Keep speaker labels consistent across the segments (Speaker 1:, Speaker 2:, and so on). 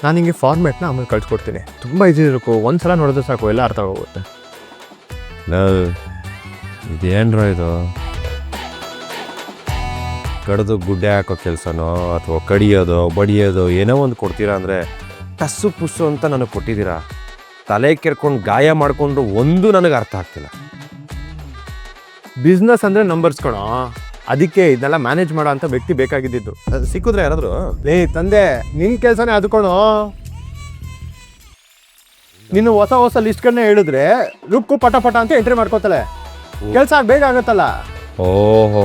Speaker 1: ನಾನು ಹಿಂಗೆ ಫಾರ್ಮ್ಯಾಟ್ನ ಆಮೇಲೆ ಕಳ್ಸ್ಕೊಡ್ತೀನಿ. ತುಂಬ ಈಸಿ ಇರಬೇಕು, ಒಂದು ಸಲ ನೋಡಿದ್ರೆ ಸಾಕು, ಎಲ್ಲ ಅರ್ಥ ಆಗೋಗುತ್ತೆ.
Speaker 2: ಇದೇನ್ರ ಇದು? ಕಡ್ದು ಗುಡ್ಡೆ ಹಾಕೋ ಕೆಲಸನೋ ಅಥವಾ ಕಡಿಯೋದು ಬಡಿಯೋದು ಏನೋ ಒಂದು ಕೊಡ್ತೀರಾ ಅಂದರೆ ಟಸ್ಸು ಪುಸ್ಸು ಅಂತ ನನಗೆ ಕೊಟ್ಟಿದ್ದೀರಾ. ತಲೆ ಕೆರ್ಕೊಂಡು ಗಾಯ ಮಾಡಿಕೊಂಡು ಒಂದು ನನಗೆ ಅರ್ಥ ಆಗ್ತಿಲ್ಲ.
Speaker 1: ಬಿಸ್ನೆಸ್ ಅಂದರೆ ನಂಬರ್ಸ್ ಕಣೋ, ಅದಕ್ಕೆ ಇದನ್ನೆಲ್ಲ ಮ್ಯಾನೇಜ್ ಮಾಡೋ ಅಂಥ ವ್ಯಕ್ತಿ ಬೇಕಾಗಿದ್ದಿದ್ದು.
Speaker 2: ಸಿಕ್ಕಿದ್ರೆ ಯಾರಾದರೂ?
Speaker 1: ತಂದೆ ನಿನ್ನ ಕೆಲಸನೇ ಅದು ಕಣೋ. ನೀನು ಹೊಸ ಹೊಸ ಲಿಸ್ಟ್ಗಳನ್ನ ಹೇಳಿದ್ರೆ ರುಕ್ಕು ಪಟ ಪಟ ಅಂತ ಎಂಟ್ರಿ ಮಾಡ್ಕೋತಾಳೆ, ಕೆಲಸ ಬೇಗ ಆಗುತ್ತಲ್ಲ.
Speaker 2: ಓಹೋ,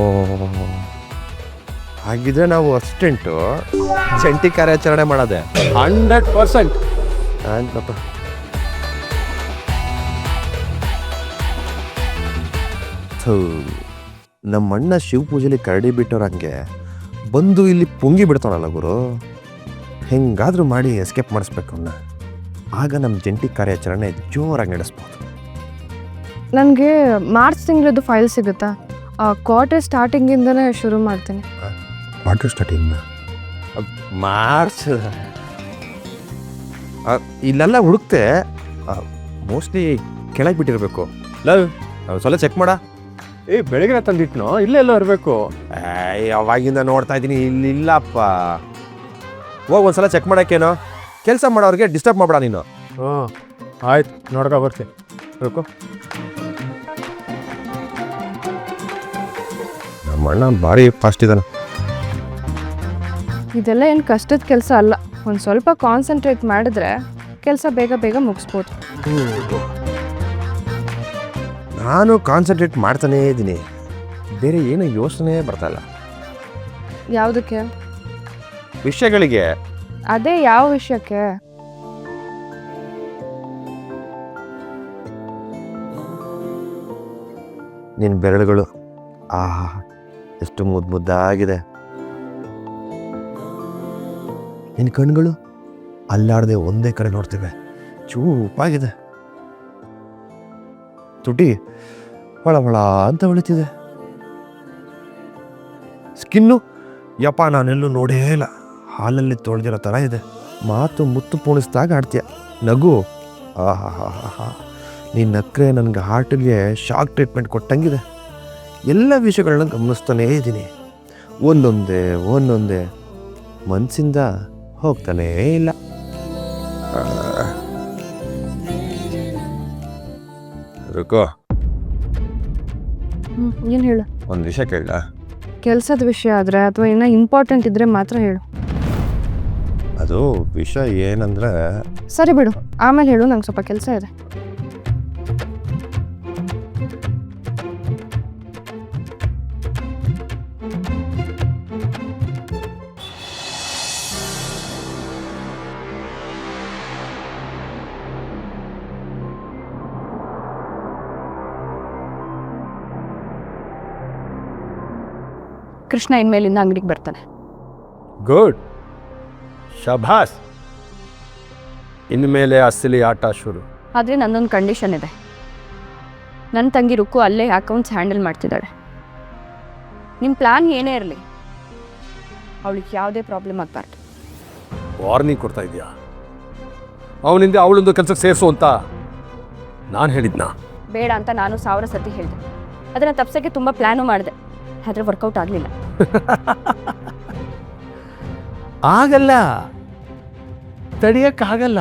Speaker 2: ಹಾಗಿದ್ರೆ ನಾವು ಅಸಿಸ್ಟೆಂಟು ಜಂಟಿ ಕಾರ್ಯಾಚರಣೆ ಮಾಡೋದೆ
Speaker 1: 100%.
Speaker 2: ಆಯ್ತಪ್ಪ. ನಮ್ಮ ಅಣ್ಣ ಶಿವ ಪೂಜೆಲಿ ಕರಡಿ ಬಿಟ್ಟವ್ರಂಗೆ ಬಂದು ಇಲ್ಲಿ ಪುಂಗಿ ಬಿಡ್ತಾನಲ್ಲ ಗುರು. ಹೆಂಗಾದ್ರೂ ಮಾಡಿ ಎಸ್ಕೇಪ್ ಮಾಡಿಸ್ಬೇಕು ಅವನ್ನ. ಆಗ ನಮ್ಮ ಜಂಟಿ ಕಾರ್ಯಾಚರಣೆ ಜೋರಾಗಿ ನಡೆಸ್ಬೋದು.
Speaker 3: ನನಗೆ ಮಾರ್ಚ್ ತಿಂಗಳದ್ದು ಫೈಲ್ ಸಿಗುತ್ತಾ? ಕ್ವಾರ್ಟರ್ ಸ್ಟಾರ್ಟಿಂಗಿಂದನೇ ಶುರು ಮಾಡ್ತೀನಿ.
Speaker 2: ವಾಟರ್ ಸ್ಟಾರ್ಟಿಂಗ್ ಮಾರ್ಚ್ ಇಲ್ಲೆಲ್ಲ ಹುಡುಕ್ತೆ, ಮೋಸ್ಟ್ಲಿ ಕೆಳಗೆ ಬಿಟ್ಟಿರಬೇಕು. ಸ್ವಲ್ಪ ಚೆಕ್ ಮಾಡ.
Speaker 1: ಬೆಳಗ್ಗೆ ತಂದಿಟ್ನೋ ಇಲ್ಲೇ ಎಲ್ಲೋ ಇರಬೇಕು.
Speaker 2: ಅವಾಗಿಂದ ನೋಡ್ತಾ ಇದ್ದೀನಿ, ಇಲ್ಲಪ್ಪ. ಹೋಗಿ ಒಂದ್ಸಲ ಚೆಕ್ ಮಾಡೋಕ್ಕೇನೋ. ಕೆಲಸ ಮಾಡೋರಿಗೆ ಡಿಸ್ಟರ್ಬ್ ಮಾಡಬೇಡ ನೀನು.
Speaker 1: ಹ್ಞೂ ಆಯ್ತು, ನೋಡ್ಕೊ ಬರ್ತೀನಿ. ಬೇಕು
Speaker 2: ನಮ್ಮ ಅಣ್ಣ ಭಾರಿ ಫಾಸ್ಟ್ ಇದ್ದಾನೆ.
Speaker 3: ಇದೆಲ್ಲ ಏನು ಕಷ್ಟದ ಕೆಲಸ ಅಲ್ಲ. ಒಂದು ಸ್ವಲ್ಪ ಕಾನ್ಸಂಟ್ರೇಟ್ ಮಾಡಿದ್ರೆ ಕೆಲಸ ಬೇಗ ಬೇಗ ಮುಗಿಸ್ಬೋದು.
Speaker 2: ನಾನು ಕಾನ್ಸಂಟ್ರೇಟ್ ಮಾಡ್ತಾನೇ ಇದ್ದೀನಿ, ಬೇರೆ ಏನು ಯೋಚನೆ ಬರ್ತಾಯಿಲ್ಲ.
Speaker 3: ಯಾವುದಕ್ಕೆ?
Speaker 2: ವಿಷಯಗಳಿಗೆ.
Speaker 3: ಅದೇ ಯಾವ ವಿಷಯಕ್ಕೆ?
Speaker 2: ನಿನ್ನ ಬೆರಳುಗಳು ಆಹಾ ಎಷ್ಟು ಮುದ್ದಾಗಿದೆ. ನಿನ್ನ ಕಣ್ಗಳು ಅಲ್ಲಾಡದೆ ಒಂದೇ ಕಡೆ ನೋಡ್ತೇವೆ, ಚೂಪಾಗಿದೆ. ತುಟಿ ಹೊಳ ಹೊಳ ಅಂತ ಹೊಳಿತಿದೆ. ಸ್ಕಿನ್ನು ಯಪ್ಪ ನಾನೆಲ್ಲೂ ನೋಡೇ ಇಲ್ಲ, ಹಾಲಲ್ಲಿ ತೊಳೆದಿರೋ ಥರ ಇದೆ. ಮಾತು ಮುತ್ತು ಪೂಣಿಸ್ದಾಗ ಆಡ್ತೀಯ. ನಗು ಆಹಾ ಹಾ ಹಾ ಹಾ, ನೀನು ನಕ್ಕರೆ ನನಗೆ ಹಾರ್ಟಿಗೆ ಶಾಕ್ ಟ್ರೀಟ್ಮೆಂಟ್ ಕೊಟ್ಟಂಗಿದೆ. ಎಲ್ಲ ವಿಷಯಗಳನ್ನ ಗಮನಿಸ್ತಾನೇ ಇದ್ದೀನಿ, ಒಂದೊಂದೇ ಮನಸ್ಸಿಂದ ಹೋಗ್ತಾನೇ ಇಲ್ಲ. ರುಕೋ,
Speaker 3: ಏನು ಹೇಳು?
Speaker 2: ಒಂದು ವಿಷಯ ಕೇಳ.
Speaker 3: ಕೆಲಸದ ವಿಷಯ ಆದರೆ ಅಥವಾ ಏನೋ ಇಂಪಾರ್ಟೆಂಟ್ ಇದ್ದರೆ ಮಾತ್ರ ಹೇಳು.
Speaker 2: ಅದು ವಿಷಯ ಏನಂದ್ರೆ,
Speaker 3: ಸರಿ ಬಿಡು, ಆಮೇಲೆ ಹೇಳು, ನಂಗೆ ಸ್ವಲ್ಪ ಕೆಲಸ ಇದೆ. ಕೃಷ್ಣ ಇನ್ಮೇಲಿಂದ ಅಂಗಡಿಗೆ ಬರ್ತಾನೆ.
Speaker 1: ಗುಡ್, ಶಭಾಸ್. ಇನ್ಮೇಲೆ ಅಸಲಿ ಆಟ ಶುರು.
Speaker 3: ಆದರೆ ನನ್ನೊಂದು ಕಂಡೀಷನ್ ಇದೆ. ನನ್ನ ತಂಗಿ ರುಕ್ಕು ಅಲ್ಲೇ ಅಕೌಂಟ್ಸ್ ಹ್ಯಾಂಡಲ್ ಮಾಡ್ತಿದ್ದಾಳೆ. ನಿಮ್ಮ ಪ್ಲ್ಯಾನ್ ಏನೇ ಇರಲಿ, ಅವಳಿಗೆ ಯಾವುದೇ ಪ್ರಾಬ್ಲಮ್ ಆಗಬಾರ್ದು.
Speaker 1: ವಾರ್ನಿಂಗ್ ಕೊಡ್ತಾ ಇದೆಯಾ? ಅವನಿಂದ ಅವಳೊಂದು ಕೆಲಸಕ್ಕೆ ಸೇರಿಸು ಅಂತ ನಾನು ಹೇಳಿದ್ನಾ?
Speaker 3: ಬೇಡ ಅಂತ ನಾನು 1000 ಸತಿ ಹೇಳಿದೆ. ಅದನ್ನು ತಪ್ಸೋಕ್ಕೆ ತುಂಬ ಪ್ಲ್ಯಾನು ಮಾಡಿದೆ, ಆದರೆ ವರ್ಕೌಟ್ ಆಗಲಿಲ್ಲ.
Speaker 1: ಆಗಲ್ಲ, ತಡಿಯಕ್ಕಾಗಲ್ಲ.